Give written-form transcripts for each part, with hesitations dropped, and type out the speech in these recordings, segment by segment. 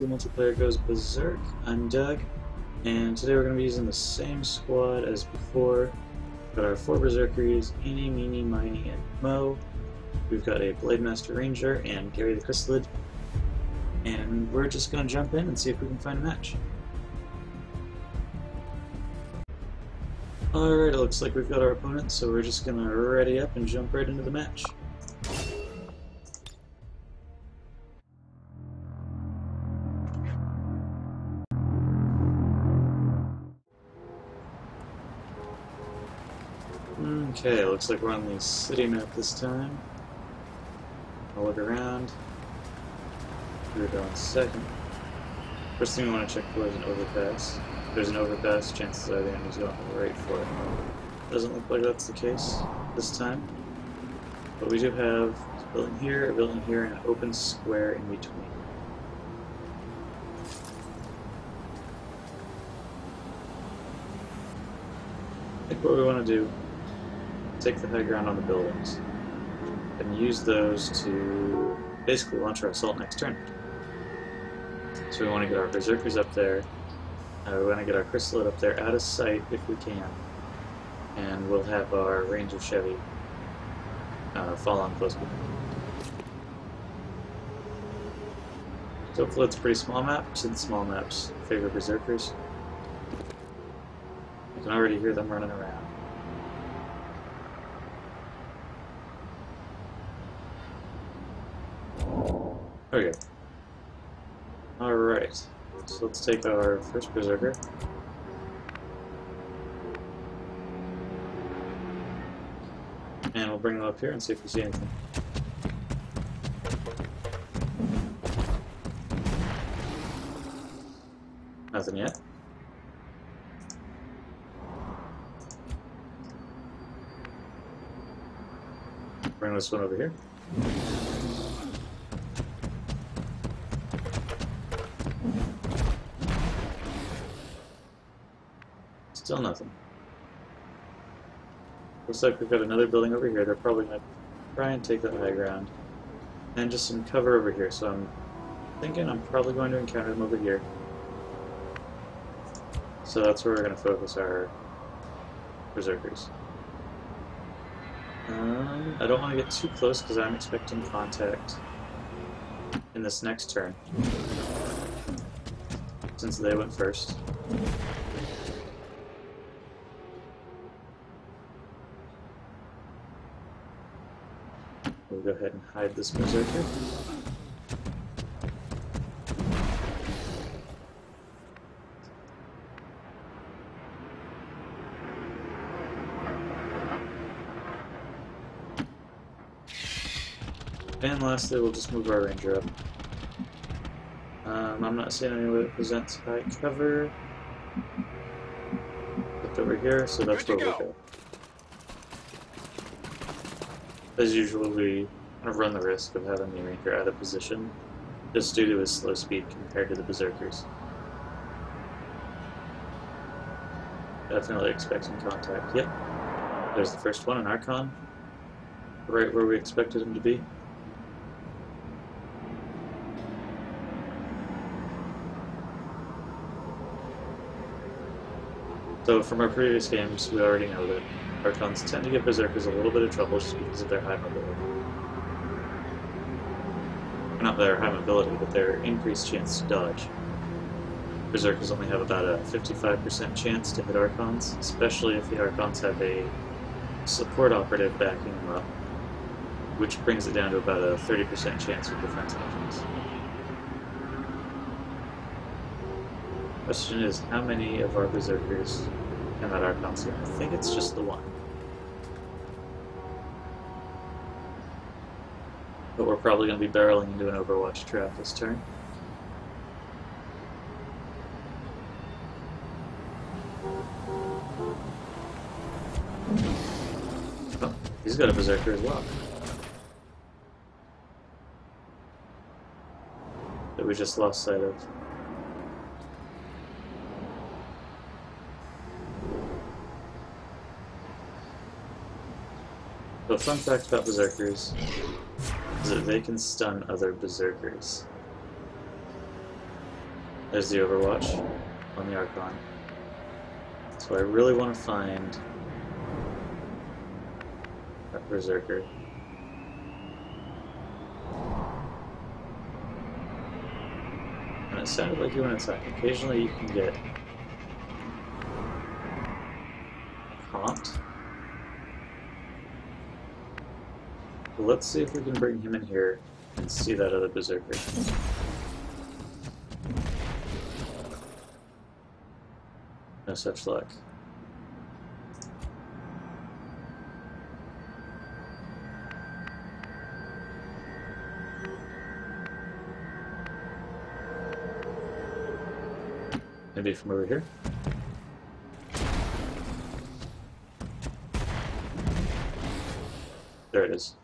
The multiplayer goes Berserk. I'm Doug, and today we're going to be using the same squad as before. Got our 4 Berserkers, Eeny, Meeny, Miny, and Mo. We've got a Blade Master Ranger and Gary the Chrysalid, and we're just going to jump in and see if we can find a match. Alright, it looks like we've got our opponent, so we're just going to ready up and jump right into the match. Okay, looks like we're on the city map this time. I'll look around. We're going second. First thing we want to check for is an overpass. If there's an overpass, chances are the enemy's going right for it. Doesn't look like that's the case this time. But we do have a building here, and an open square in between. I think what we want to do, take the high ground on the buildings and use those to basically launch our assault next turn. So we want to get our Berserkers up there, we want to get our Chrysalid up there out of sight if we can, and we'll have our Ranger Chevy fall on close behind. So hopefully it's a pretty small map, since small maps favor Berserkers. I can already hear them running around. There we go. Alright, so let's take our first Berserker. And we'll bring them up here and see if we see anything. Nothing yet. Bring this one over here. Still nothing. Looks like we've got another building over here. They're probably going to try and take the high ground. And just some cover over here, so I'm thinking I'm probably going to encounter them over here. So that's where we're going to focus our Berserkers. I don't want to get too close because I'm expecting contact in this next turn, since they went first. We'll go ahead and hide this Berserker. And lastly, we'll just move our Ranger up. I'm not seeing anywhere that presents high cover. Looked over here, so that's where we'll go. As usual, we kind of run the risk of having the Ranger out of position, just due to his slow speed compared to the Berserkers. Definitely expecting contact. Yep. There's the first one, an Archon. Right where we expected him to be. So from our previous games, we already know that Archons tend to give Berserkers a little bit of trouble just because of their high mobility. Not their high mobility, but their increased chance to dodge. Berserkers only have about a 55% chance to hit Archons, especially if the Archons have a support operative backing them up, which brings it down to about a 30% chance with defense engines. Question is, how many of our Berserkers can that Archon see? I think it's just the one. But we're probably going to be barreling into an Overwatch trap this turn. Oh, he's got a Berserker as well. That we just lost sight of. So, fun fact about Berserkers is that they can stun other Berserkers. There's the Overwatch on the Archon. So I really want to find that Berserker. And it sounded like you went inside. Occasionally you can get comped. But let's see if we can bring him in here and see that other Berserker. No such luck. Maybe from over here? There it is.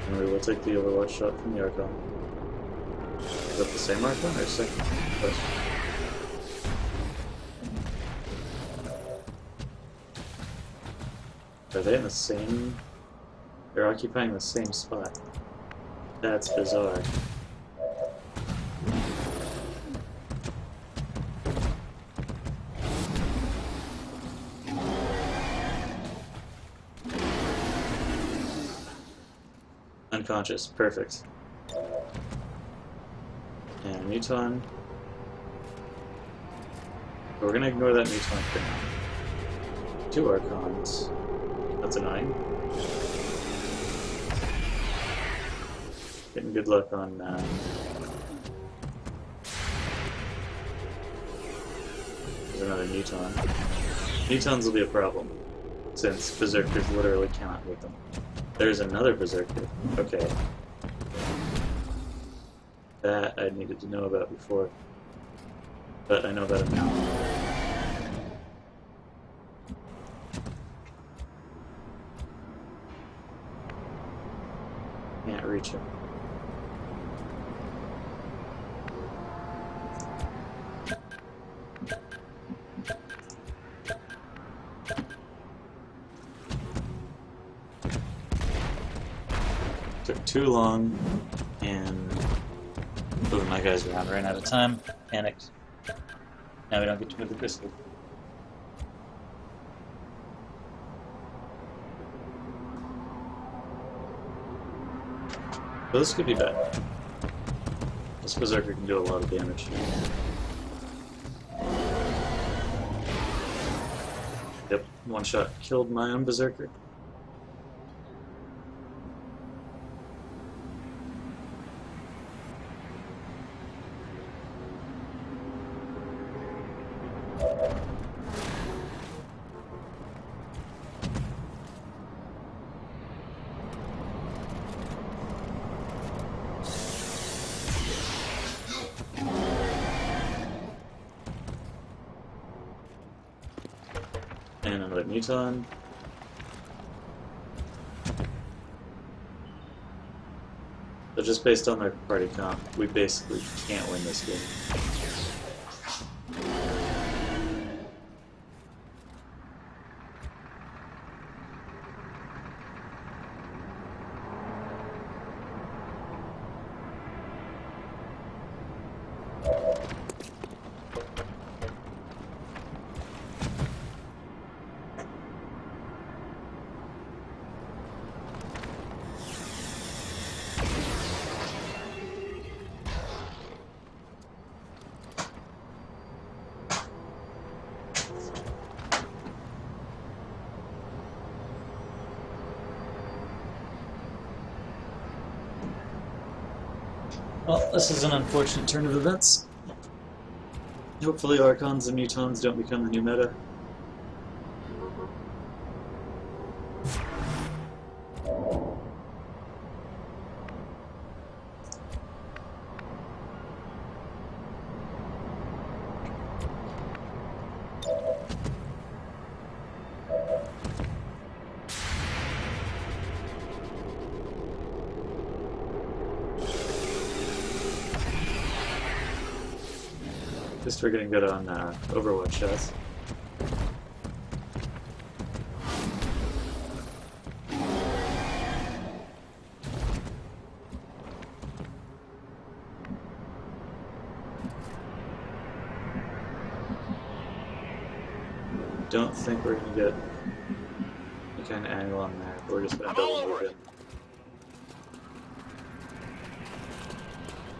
And we will take the Overwatch shot from the Archon. Is that the same Archon or second? Question. Are they in the same... They're occupying the same spot. That's bizarre. Unconscious. Perfect. And Muton. We're gonna ignore that Muton for now. 2 Archons. That's annoying. Getting good luck on there's another Muton. Mutons will be a problem, since Berserkers literally cannot hit them. There's another Berserker. Okay. That I needed to know about before. But I know about it now. Can't reach him. Took too long, and moving my guys around, ran out of time, panicked. Now we don't get to move the crystal. But this could be bad. This Berserker can do a lot of damage. Yep, one shot killed my own Berserker. And another Muton. So just based on their party comp, we basically can't win this game. Well, this is an unfortunate turn of events. Hopefully Archons and Mutons don't become the new meta. Just for getting good on Overwatch shots. don't think we're going to get any kind of angle on there, but we're just going to double move in.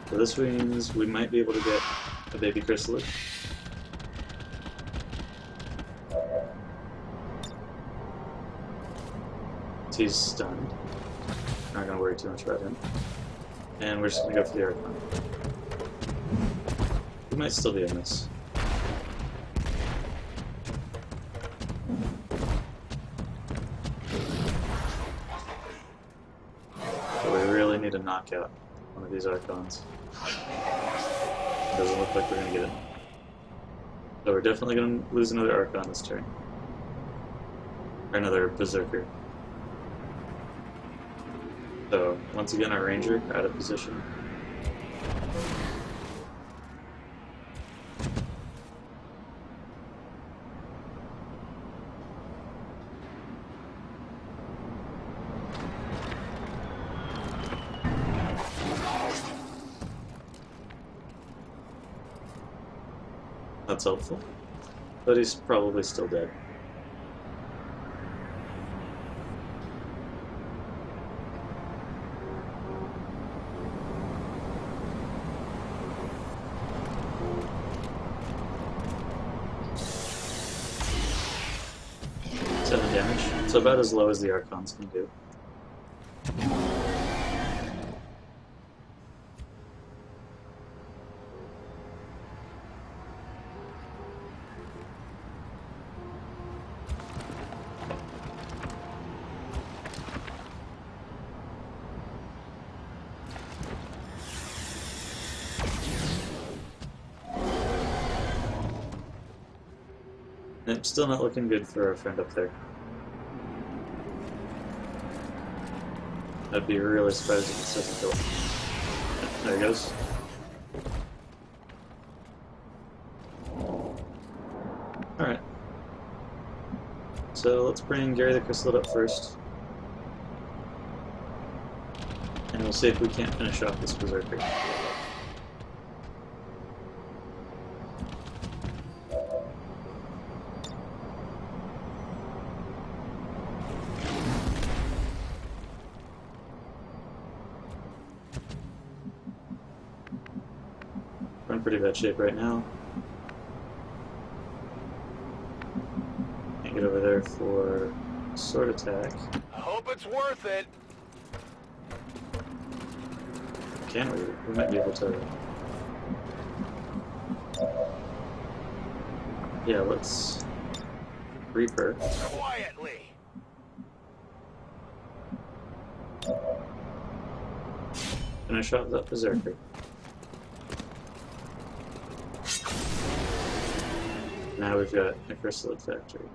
So this means we might be able to get a baby chrysalid. He's stunned. Not going to worry too much about him. And we're just going to go for the Archon. We might still be in this. But we really need to knock out one of these Archons. Doesn't look like we're going to get it. So we're definitely going to lose another Archon this turn. Or another Berserker. So, once again, our Ranger out of position. That's helpful, but he's probably still dead. Damage. So about as low as the Archons can do. It's still not looking good for our friend up there. I'd be really surprised if it doesn't kill him. Yeah, there he goes. Alright. So let's bring Gary the Chrysalid up first. And we'll see if we can't finish off this Berserker. We're in pretty bad shape right now. Can't get over there for sword attack. I hope it's worth it. Can we? We might be able to. Yeah, let's Reaper. Quietly. Finish off that Berserker. Now we've got a Chrysalid factory.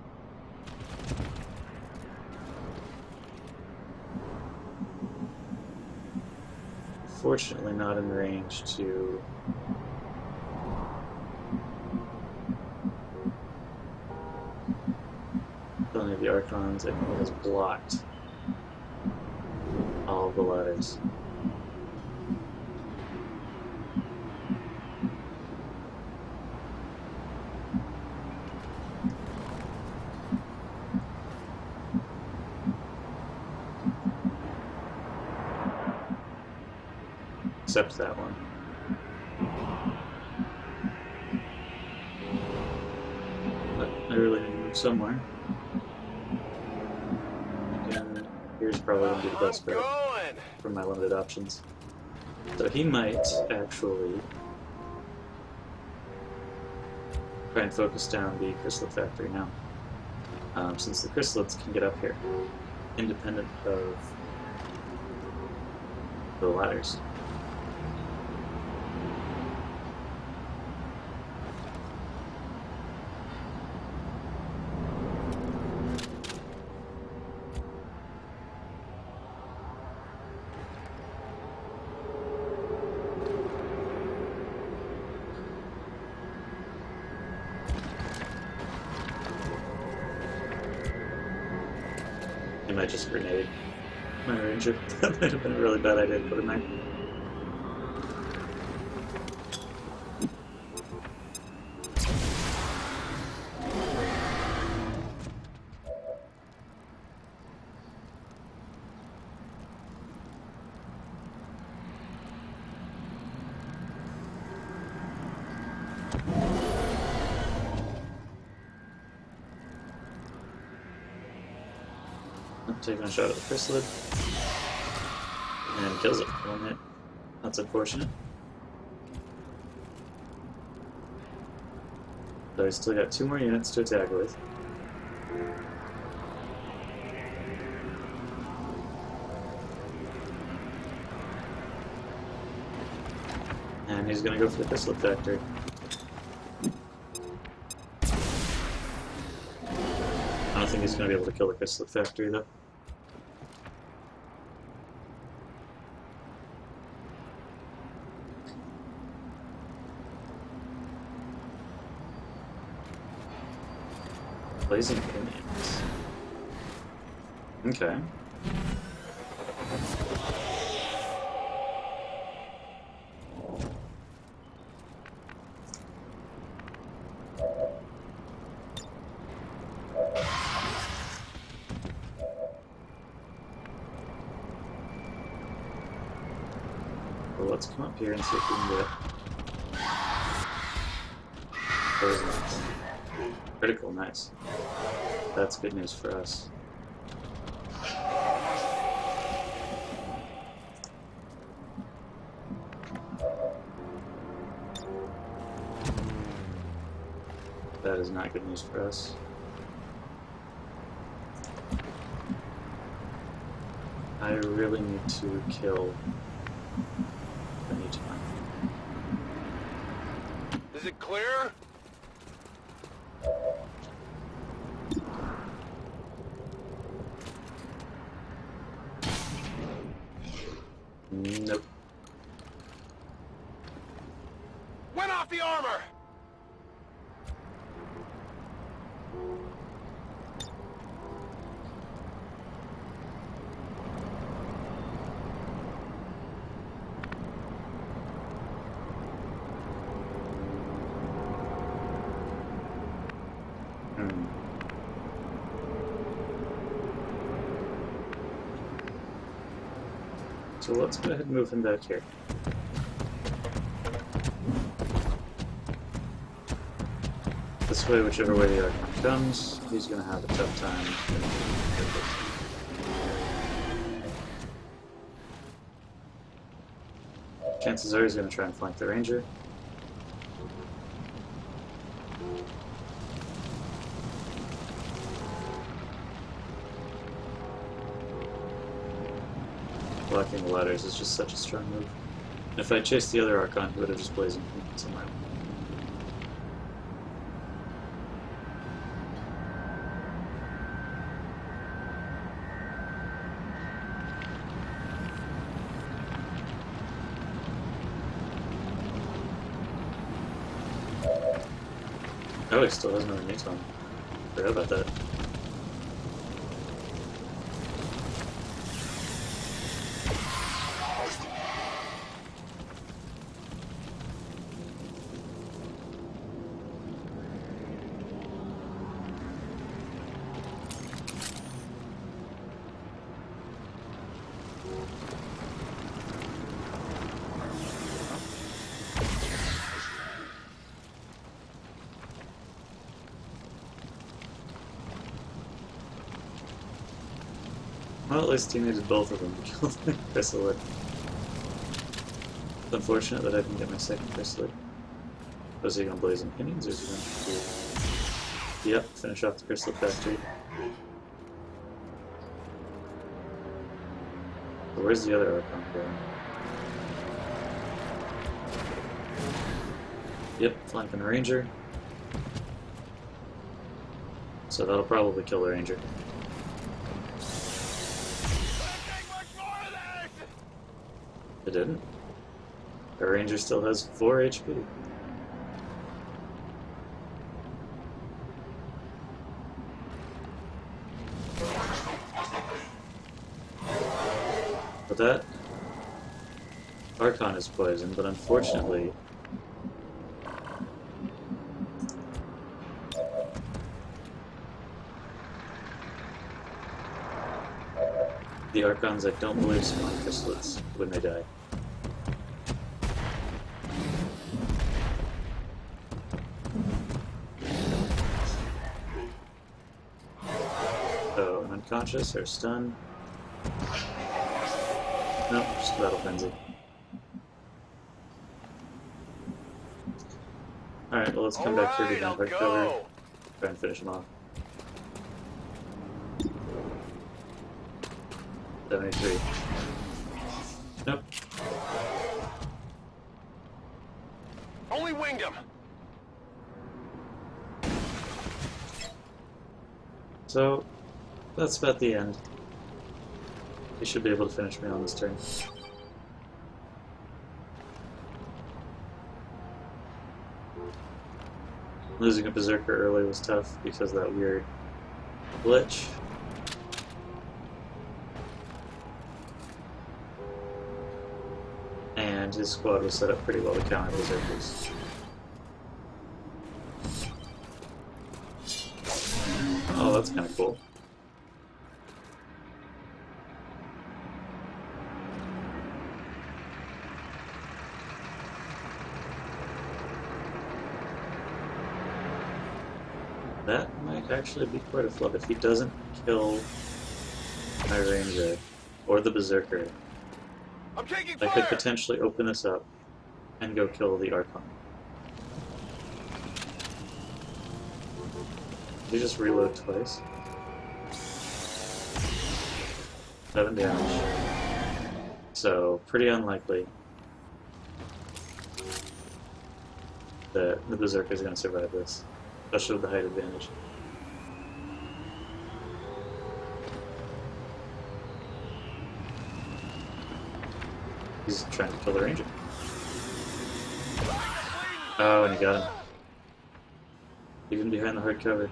Fortunately not in range to kill any of the Archons, and it has blocked all of the ladders. Except that one. But I really need to move somewhere. Again, here's probably going to be the best bet from my limited options. So he might actually try and focus down the Chrysalid factory now. Since the Chrysalids can get up here, independent of the ladders. I might just grenade my Ranger. That might have been a really bad idea to put him there. Taking a shot at the chrysalid. And kills it. One hit. That's unfortunate. So he's still got 2 more units to attack with. And he's gonna go for the chrysalid factory. I don't think he's gonna be able to kill the chrysalid factory though. Blazing Pinions. Okay. Well, let's come up here and see if we can get poison. Critical, nice. That's good news for us. That is not good news for us. I really need to kill the Neutron. Is it clear? Nope. Went off the armor! So let's go ahead and move him back here. This way, whichever way the Archon comes, he's going to have a tough time. Chances are he's going to try and flank the Ranger. Blocking the ladders is just such a strong move. If I chased the other Archon, he would have just blazed somewhere. Oh, he still has another Neutron. Forgot about that. Well, at least he needed both of them to kill the chrysalid. It's unfortunate that I didn't get my second chrysalid. Was he going to blaze in pinions, or is he going to do... Yep, finish off the chrysalid factory. But where's the other Archon going? Yep, flanking the Ranger. So that'll probably kill the Ranger. It didn't. The Ranger still has 4 HP. But that Archon is poisoned, but unfortunately the Archons I don't believe spawn chrysalids when they die. So, unconscious or stunned. Nope, just battle frenzy. Alright, well let's come back here to the hard cover. Try and finish him off. 73. Nope. Only winged him. So, that's about the end. He should be able to finish me on this turn. Losing a Berserker early was tough because of that weird glitch. And his squad was set up pretty well to counter Berserkers. Oh, that's kind of cool. That might actually be quite a flub if he doesn't kill my Ranger or the Berserker. I'm taking I fire. could potentially open this up and go kill the Archon. Did he just reload twice? 7 damage. So, pretty unlikely that the Berserker is going to survive this, especially with the height advantage. He's trying to kill the Ranger. Oh, and he got him. Even behind the hard cover.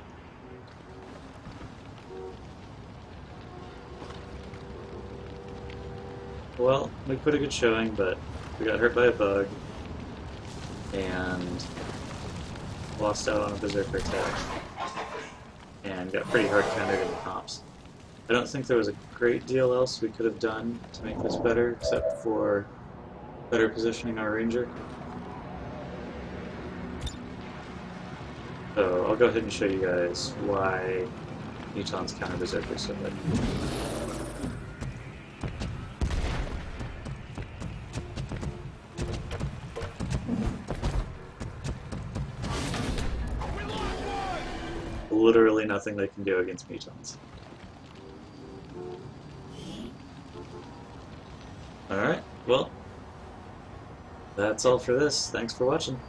Well, we put a good showing, but we got hurt by a bug and lost out on a Berserker attack and got pretty hard countered in the comps. I don't think there was a great deal else we could have done to make this better, except for better positioning our Ranger. So I'll go ahead and show you guys why Newton's counter Berserker is so good. Literally nothing they can do against Mutons. Alright, well, that's all for this. Thanks for watching.